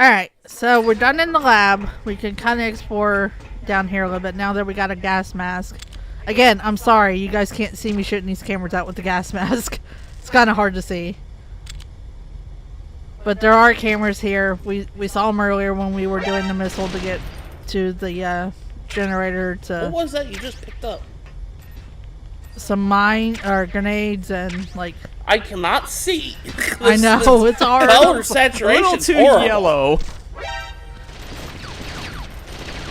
Alright, so we're done in the lab. We can kind of explore down here a little bit now that we got a gas mask. Again, I'm sorry, you guys can't see me shooting these cameras out with the gas mask. It's kind of hard to see. But there are cameras here. We saw them earlier when we were doing the missile to get to the generator to... What was that you just picked up? Some grenades and like... I cannot see. I know, it's hard. Color saturation A little too horrible. yellow.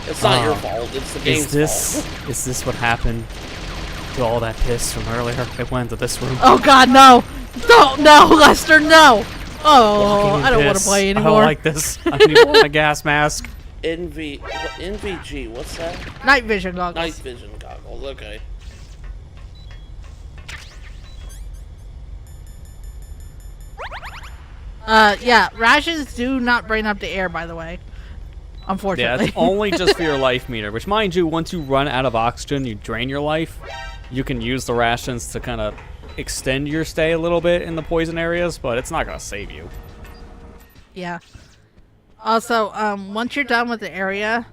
It's not your fault. It's the game's fault. Is this what happened to all that piss from earlier? It went to this room. Oh God, no! No, Lester, no! Oh, I don't want to Piss. play I anymore. don't like this. I need more a gas mask. NVG, what's that? Night vision goggles. Night vision goggles, okay. Yeah, rations do not bring up the air, by the way. Yeah, Unfortunately. it's only just for your life meter, which, mind you, once you run out of oxygen, you drain your life. You can use the rations to kind of extend your stay a little bit in the poison areas, but it's not going to save you. Yeah. Also, once you're done with the area,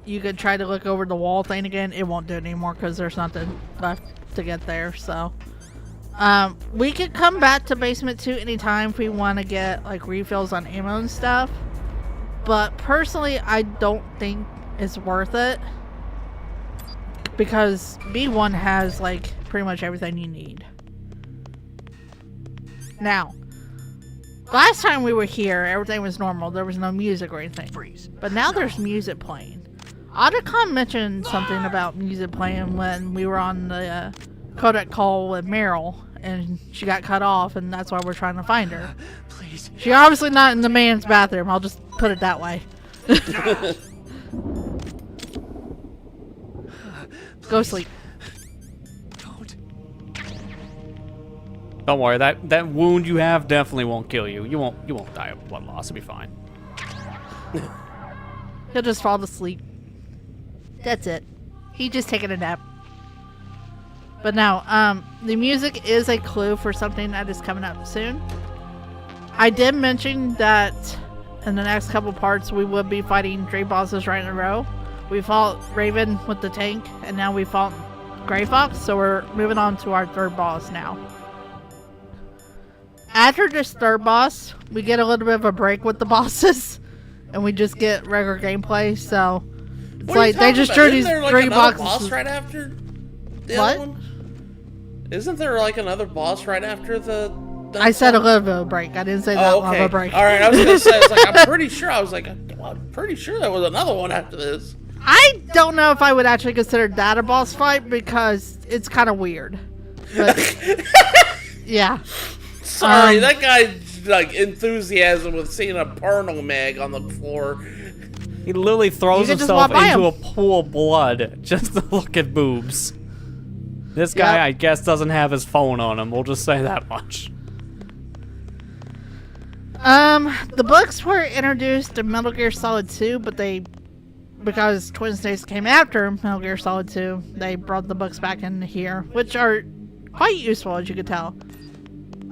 you could try to look over the wall thing again. It won't do it anymore because there's nothing left to get there, so... we could come back to Basement 2 anytime if we want to get, like, refills on ammo and stuff. But, personally, I don't think it's worth it. Because B1 has, like, pretty much everything you need. Now, last time we were here, everything was normal. There was no music or anything. But now there's music playing. Otacon mentioned something about music playing when we were on the codec call with Meryl. And she got cut off, and that's why we're trying to find her. Please. She's obviously not in the man's bathroom. I'll just put it that way. Go sleep. Don't worry, that wound you have definitely won't kill you. You won't die of blood loss. It'll be fine. He'll just fall asleep. That's it. He just taking a nap. But now, the music is a clue for something that is coming up soon. I did mention that in the next couple parts we would be fighting 3 bosses right in a row. We fought Raven with the tank, and now we fought Grey Fox, so we're moving on to our 3rd boss now. After this 3rd boss, we get a little bit of a break with the bosses, and we just get regular gameplay, so... It's like, they just drew these 3 boxes. Boss right after the other one? Isn't there like another boss right after the... I said a little bit of a break. I didn't say that long of a break. Alright, I was gonna say, I'm pretty sure there was another one after this. I don't know if I would actually consider that a boss fight because it's kind of weird. But, yeah. Sorry, that guy's like enthusiasm with seeing a porno mag on the floor. He literally throws himself into a pool of blood just to look at boobs. This guy, I guess, doesn't have his phone on him. We'll just say that much. The books were introduced in Metal Gear Solid 2, but because Twin Snakes came after Metal Gear Solid 2, they brought the books back in here, which are quite useful, as you can tell.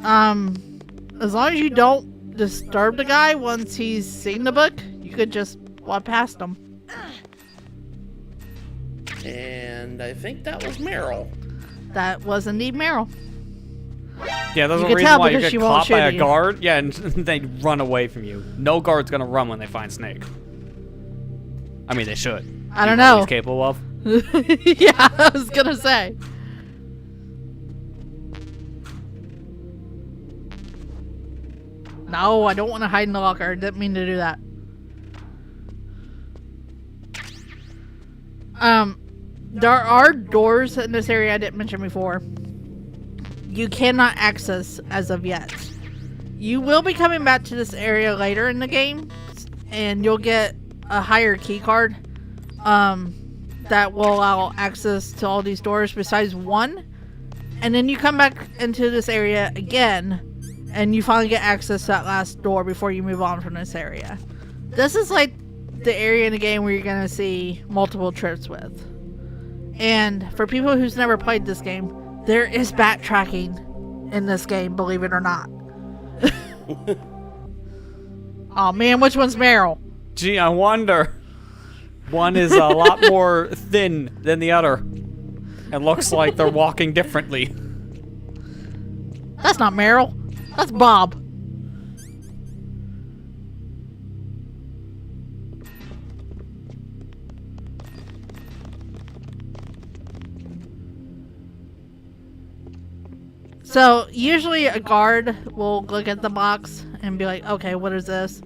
As long as you don't disturb the guy once he's seen the book, you could just walk past him. And I think that was Meryl. That was indeed Meryl. Yeah, there's a reason why you get caught by a guard. Yeah, and they run away from you. No guard's gonna run when they find Snake. I mean, they should. I don't know. What he's capable of. Yeah, I was gonna say. No, I don't want to hide in the locker. I didn't mean to do that. There are doors in this area I didn't mention before. You cannot access as of yet. You will be coming back to this area later in the game, and you'll get a higher key card that will allow access to all these doors besides one. And then you come back into this area again, and you finally get access to that last door before you move on from this area. This is like the area in the game where you're going to see multiple trips with. And for people who's never played this game, there is backtracking in this game, believe it or not. Oh man, which one's Meryl? Gee, I wonder. One is a lot more thin than the other. It looks like they're walking differently. That's not Meryl. That's Bob. So, usually a guard will look at the box and be like, okay, what is this?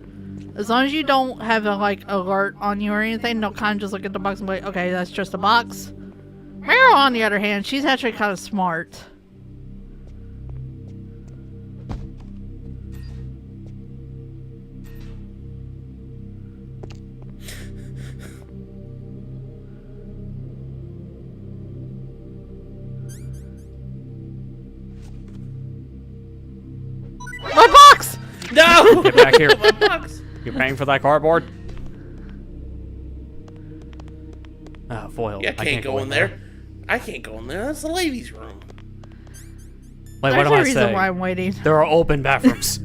As long as you don't have a, like, alert on you or anything, they'll kind of just look at the box and be like, okay, that's just a box. Meryl, on the other hand, she's actually kind of smart. My box! No! Get back here. My box. You're paying for that cardboard? Ah, foil. Yeah, I can't go in there. I can't go in there. That's the ladies' room. Wait, what There's am a I reason saying? why I'm waiting. There are open bathrooms.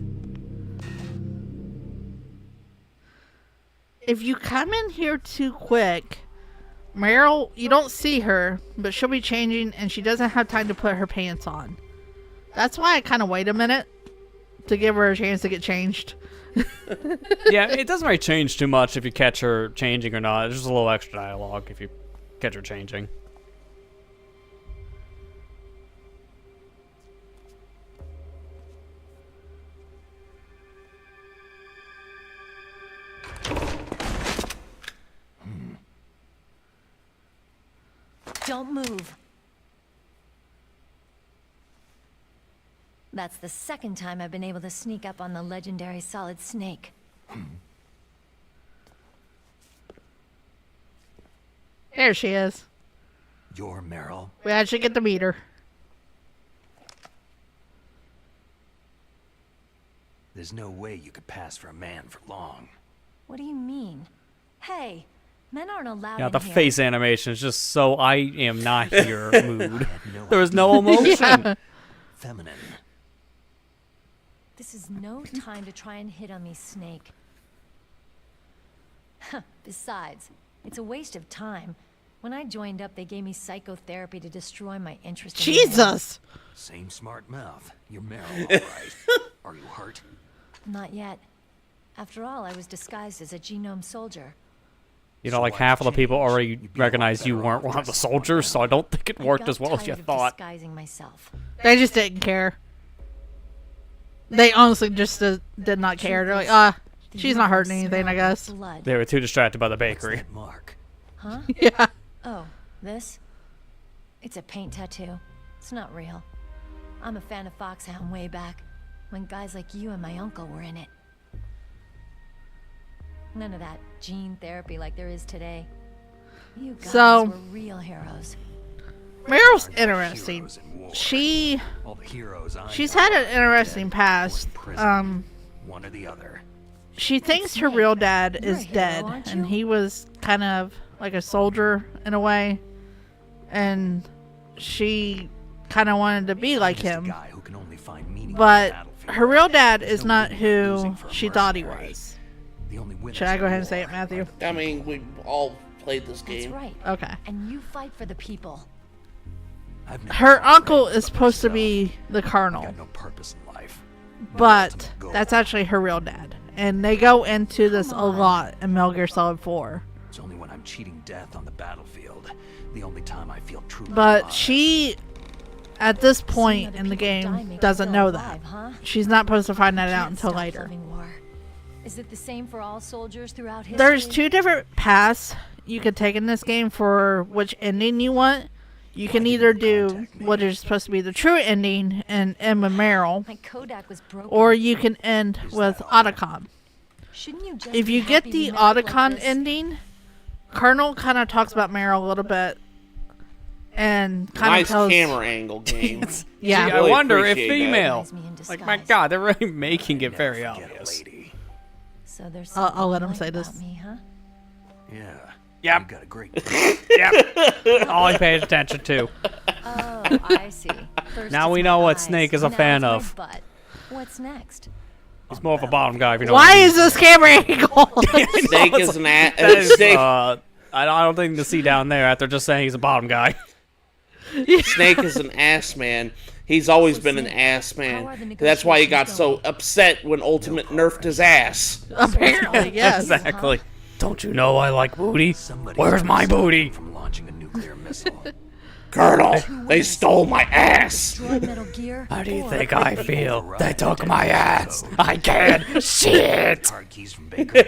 If you come in here too quick, Meryl, you don't see her, but she'll be changing and she doesn't have time to put her pants on. That's why I kind of wait a minute to give her a chance to get changed. Yeah, it doesn't really change too much if you catch her changing or not. It's just a little extra dialogue if you catch her changing. Don't move. That's the second time I've been able to sneak up on the legendary Solid Snake. There she is. You're Meryl. We actually get to meet her. There's no way you could pass for a man for long. What do you mean? Hey, men aren't allowed Yeah, in the here. face animation is just so I am not here mood. There was no emotion. Yeah. Feminine. This is no time to try and hit on me, Snake. Besides, it's a waste of time. When I joined up, they gave me psychotherapy to destroy my interest in men. Jesus! Same smart mouth. You're Meryl, all right. Are you hurt? Not yet. After all, I was disguised as a genome soldier. You know, So like why'd half you of the people change? already You'd be a lot recognized you better weren't off one of the dressing like soldiers, so I don't think it worked I got as well as you tired of thought. disguising myself. They just didn't care. They honestly just did not care. They're like, The she's not hurting uniform anything, I smelled like guess. blood. They were too distracted by the What's bakery. that mark? Huh? Yeah. Oh, this? It's a paint tattoo. It's not real. I'm a fan of Foxhound way back, when guys like you and my uncle were in it. None of that gene therapy like there is today. You guys So- were real heroes. Meryl's Aren't interesting. heroes in war. She All the heroes I she's know had an are interesting dead or past. in prison. One or the other. She thinks her real dad You're a is hero, dead, aren't and you? he was kind of like a soldier in a way, and she kind of wanted to be like Just a him. guy who can only find meaning on the But battlefield. her real dad is No not good who losing for a she thought he mercenary. was. The only winners Should I go in ahead and say war it, Matthew? are the I mean, we all played this That's game. right. Okay. And you fight for the people. I've never Her fought uncle for is supposed to myself. be the I colonel, got no purpose in life. My but ultimate goal. that's actually her real dad. And they go into this a Come on. lot in Metal Gear Solid 4. It's only when I'm cheating death on the battlefield. The only time I feel truly But alive. she, at this Seeing point other in the people die game, makes doesn't you know alive, that. huh? She's not supposed to find that out Can't until stop later. loving war. Is it the same for all soldiers throughout history? There's two different paths you could take in this game for which ending you want. You can either do what is supposed to be the true ending and end with Meryl, My Kodak was broken. or you can end with Otacon. Shouldn't you just If be you get happy the we met like Otacon this? ending, Colonel kind of talks about Meryl a little bit and kind Nice of tells. camera angle game. Yeah. Gee, I Really wonder if appreciate that. female. Recognize me in Like, my disguise. God, they're really making it Never very forget a obvious. lady. So there's I'll something let you him like say about this. Me, huh? Yeah. Yep. You got a great. Yep. All he paid attention to. Oh, I see. First Now it's we my know what eyes, Snake is a now fan it's my of. butt. What's next? He's more of a bottom guy. If you know Why is this camera angle? Snake is an ass. That is, Snake, I don't think to see down there after just saying he's a bottom guy. Snake is an ass man. He's always been an ass man. That's why he got so upset when Ultimate nerfed his ass. Apparently, yes. Exactly. Don't you know I like booty? Somebody's Where's my stopped booty? From launching a nuclear missile. Colonel, they stole my ass. Destroy Metal Gear. How do you or- think I feel? They took my ass. I can't see it. Card keys from Baker.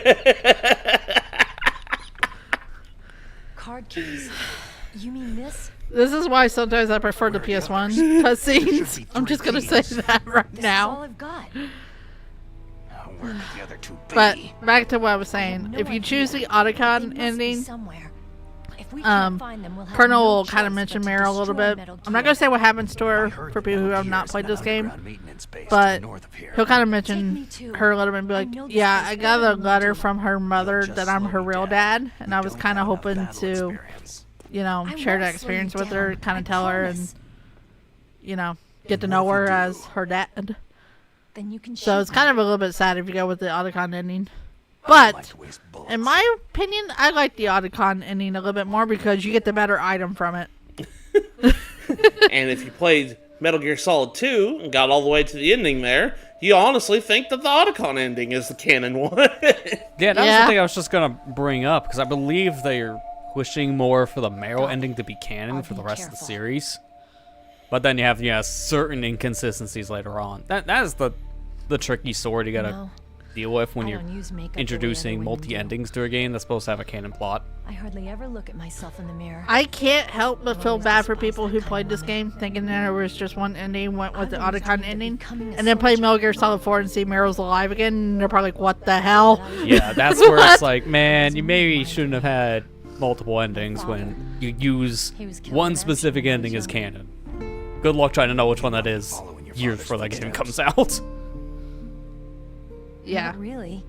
Card keys. You mean this? This is why sometimes I prefer the PS1 cutscenes. I'm just gonna say that right This is all now. I've got. Where could the other two be? But back to what I was saying. No If you idea. choose the They Otacon must be ending, somewhere. If we can't find them, we'll have Colonel no will kind of choice mention but to Meryl a little destroy bit. Metal I'm not Gear. gonna say what happens to I her heard for the people who Metal have Gear not is played an this game. underground maintenance base to But the north of here. he'll kind of Take mention me to- her a little bit and be I like, know this yeah, place I got better a than you letter do. from her mother Just that I'm slow her you real down. dad, and You I was don't kind of have enough hoping battle to, experience. you know, I share won't that slow experience you with her, down. kind I of tell her, and, promise. you know, get to And know what if her you as do? her dad. Then you can So shoot it's kind them. of a little bit sad if you go with the Otacon ending. I don't like But to waste bullets. in my opinion, I like the Otacon ending a little bit more because you get the better item from it. And if you played Metal Gear Solid 2 and got all the way to the ending there, you honestly think that the Otacon ending is the canon one. Yeah, that was Yeah. the thing I was just gonna bring up because I believe they're pushing more for the Meryl ending to be canon I'll for the be rest of the careful. series. But then you have certain inconsistencies later on. That is the tricky sword you gotta No, deal with when I you're don't use makeup the way introducing other women do. multi-endings to a game that's supposed to have a canon plot. I hardly ever look at myself in the mirror. I can't help but feel always bad for despise people that who kind played of this woman. game, thinking that it was just one ending, went with the I always Otacon dreamed of ending, becoming a and then play soldier. Metal Gear Solid 4 and see Meryl's alive again, and they're probably like, what the hell? Yeah, that's where it's like, man, you maybe shouldn't have had multiple endings when you use He was killed one in specific action when ending he was as young. canon. Good luck trying to know which one that is Following your years father's before that game footsteps. comes out. Yeah. Not really.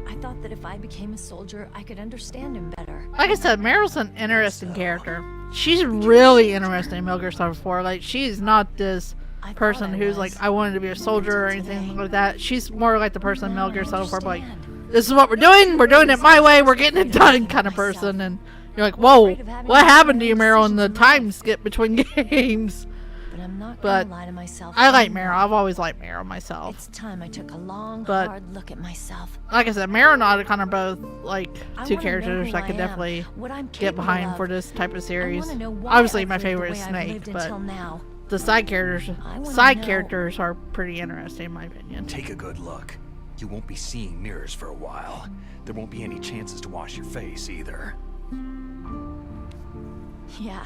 I thought that if I became a soldier, I could understand him better. Like I said, Meryl's an interesting character. She's really interesting in Metal Gear Solid 4. Like, she's not this I thought person I who's was. like, I wanted to be a soldier or anything like that. She's more like the person in Now Metal Gear I Solid 4, like, understand. this is what we're doing it my way, we're getting it done kind of person. And you're like, whoa, what happened to you, Meryl, in the time skip between games? But I'm not But gonna lie to myself. I like anymore. Meryl. I've always liked Meryl myself. It's time I took a long, But- hard look at myself. Like I said, Meryl and Otacon are both, like, I two wanna know characters who I could am, definitely what I'm get capable behind of. for this type of I series. wanna know why Obviously, I've my lived the favorite way is I've Snake, lived but until now. the side characters, I wanna side know. characters are pretty interesting in my opinion. Take a good look. You won't be seeing mirrors for a while. There won't be any chances to wash your face either. Yeah.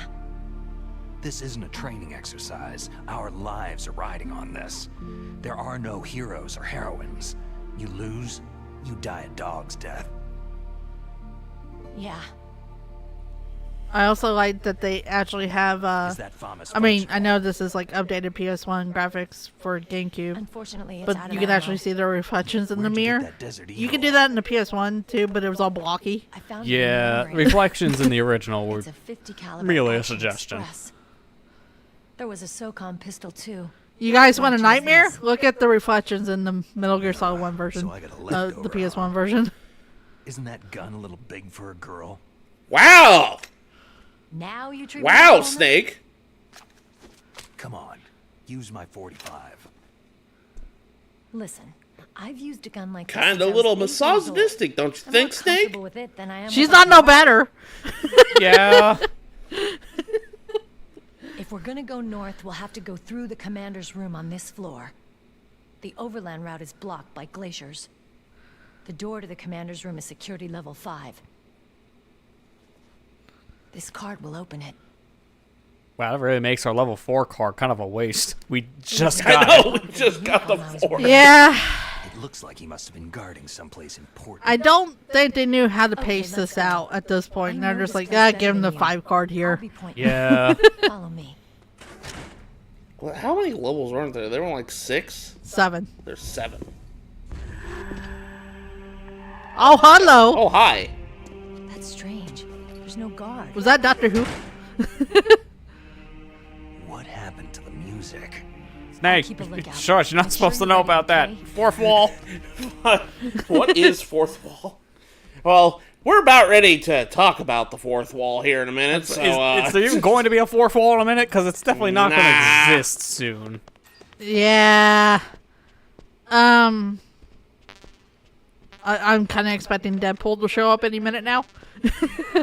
This isn't a training exercise. Our lives are riding on this. There are no heroes or heroines. You lose, you die a dog's death. Yeah. I also like that they actually have, Is that famous I mean, I functional? know this is like updated PS1 graphics for GameCube, Unfortunately, it's but out you of can actually ammo. see the reflections in the Where'd you get mirror. that Desert You can Eagle? do that in the PS1 too, but it was all blocky. I found it in Yeah, memory. reflections in the original were It's a 50 caliber merely a Action suggestion. Express. There was a SOCOM pistol too. You guys want a Watch nightmare? this. Look at the reflections in the Metal Gear Solid 1 version, So I got a leftover, the PS1 huh? version. Isn't that gun a little big for a girl? Wow! Now you treat me Wow, like a woman? Snake! Come on, use my 45. Listen, I've used a gun like this Kinda since I was little 8 years old. misogynistic, don't you I'm think, more Snake? comfortable with it than I am She's with not a no gun. better. Yeah. If we're gonna go north, we'll have to go through the commander's room on this floor. The overland route is blocked by glaciers. The door to the commander's room is security level 5. This card will open it. Wow, that really makes our level 4 card kind of a waste. We just I got know, it. we just got the 4. Yeah, It looks like he must have been guarding someplace important. I don't think they knew how to Okay, pace let's this go. out at this point. I And they're know just this like, place give him better the than you. 5 card I'll here. be pointing. Yeah. Follow me. Well, how many levels weren't there? There were like 6? 7. There's 7. Oh, hello. Oh, hi. That's strange. There's no guard. Was that Doctor Who? What happened to the music? Snake, keep a lookout. shush, you're not Make supposed sure to know you're about that. ready, okay? Fourth wall. What is fourth wall? Well, we're about ready to talk about the fourth wall here in a minute. So, Is there even going to be a fourth wall in a minute? Because it's definitely not going Nah. to exist soon. Yeah. I'm kind of expecting Deadpool to show up any minute now.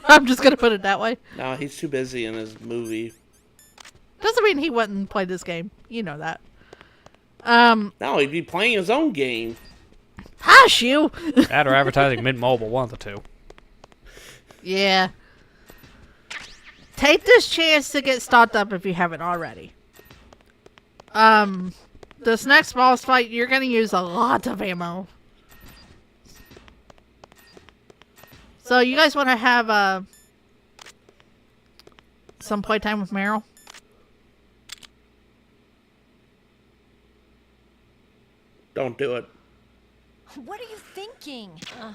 I'm just gonna put it that way. no, he's too busy in his movie. Doesn't mean he wouldn't play this game. You know that. No, he'd be playing his own game. Hush you. That or advertising mid-mobile, one of the two. Yeah. Take this chance to get stocked up if you haven't already. This next boss fight, you're gonna use a lot of ammo. So you guys want to have some playtime with Meryl? Don't do it. What are you thinking?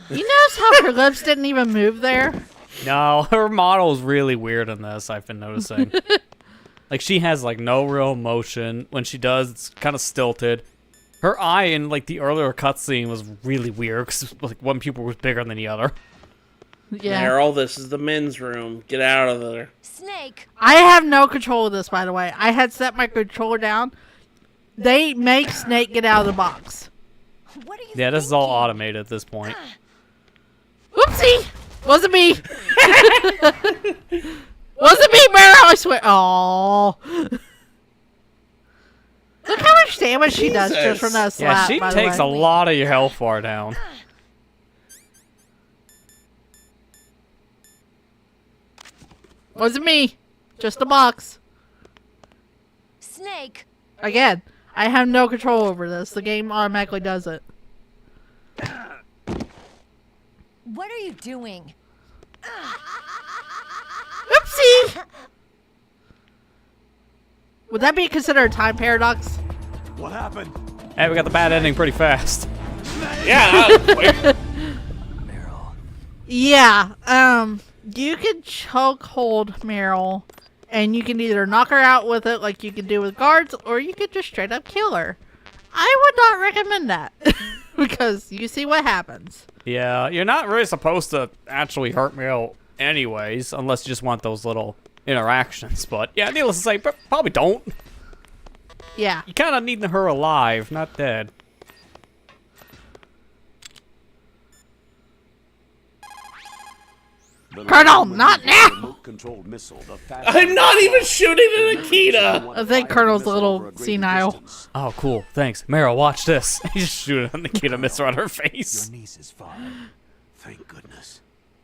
You notice how her lips didn't even move there? No, her model's really weird in this, I've been noticing. Like, she has, like, no real emotion. When she does, it's kind of stilted. Her eye in, like, the earlier cutscene was really weird, because, like, one pupil was bigger than the other. Yeah. Meryl, this is the men's room. Get out of there. Snake! I have no control of this, by the way. I had set my controller down. They make Snake get out of the box. What are you Yeah, this is all thinking? automated at this point. Oopsie! Wasn't me! Wasn't me, Meryl, I swear. Aww. Look how much damage she does just from that Yeah, slap, she by the takes a way. lot of your health bar down. Wasn't me. Just a box. Snake! Again, I have no control over this. The game automatically does it. What are you doing? Oopsie! Would that be considered a time paradox? What happened? Hey, we got the bad ending pretty fast. Yeah. Meryl, Yeah, you can choke hold Meryl, and you can either knock her out with it like you can do with guards, or you could just straight up kill her. I would not recommend that, because you see what happens. Yeah, you're not really supposed to actually hurt Meryl anyways, unless you just want those little interactions. But yeah, needless to say, probably don't. Yeah. You kind of need her alive, not dead. Colonel, not now! Controlled missile, the I'm not even shooting at Akita. I think Colonel's a little senile. Oh, cool. Thanks. Meryl, watch this. You just shoot it and the kid missile on her your face. niece is fine. Thank goodness.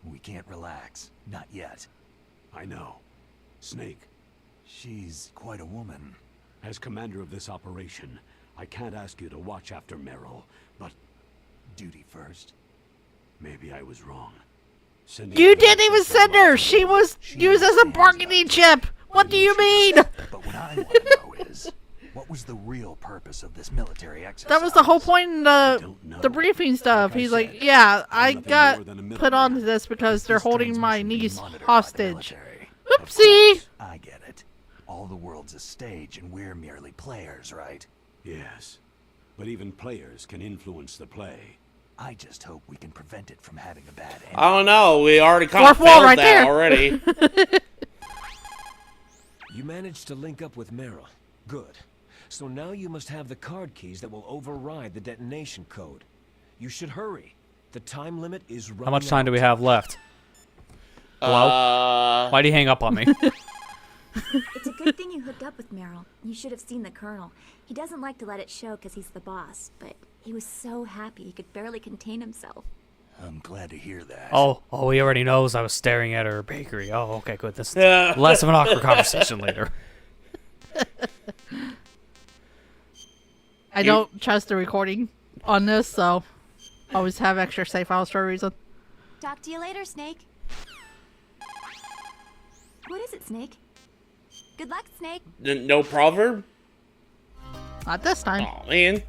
We can't relax. Not yet. I know. Snake, She's quite a woman. as commander of this operation, I can't ask you to watch after Meryl, but Duty first. maybe I was wrong. Sending You her didn't even to send her! Meryl- She was used as a bargaining chip! What do you mean? But what I want to know is, what was the real purpose of this military exercise? That was the whole point in the don't know. briefing stuff. Like I He's like, said, yeah, I nothing got more than a put on middleman. this because they're This holding my transmission being niece monitored by the hostage. military. Oopsie! I get it. All the world's a stage and we're merely players, right? Yes, but even players can influence the play. I just hope we can prevent it from having a bad ending. Oh no, we already kind of Fourth wall failed right that there. already. You managed to link up with Meryl. Good. So now you must have the card keys that will override the detonation code. You should hurry. The time limit is running How much time do we out. have left? Hello? Why'd he hang up on me? It's a good thing you hooked up with Meryl. You should have seen the Colonel. He doesn't like to let it show because he's the boss, but he was so happy he could barely contain himself. I'm glad to hear that. Oh, he already knows I was staring at her bakery. Oh, okay, good. This is Yeah. less of an awkward conversation later. I don't trust the recording on this, so always have extra save files for a reason. Talk to you later, Snake. What is it, Snake? Good luck, Snake. No proverb? Not this time. Oh man.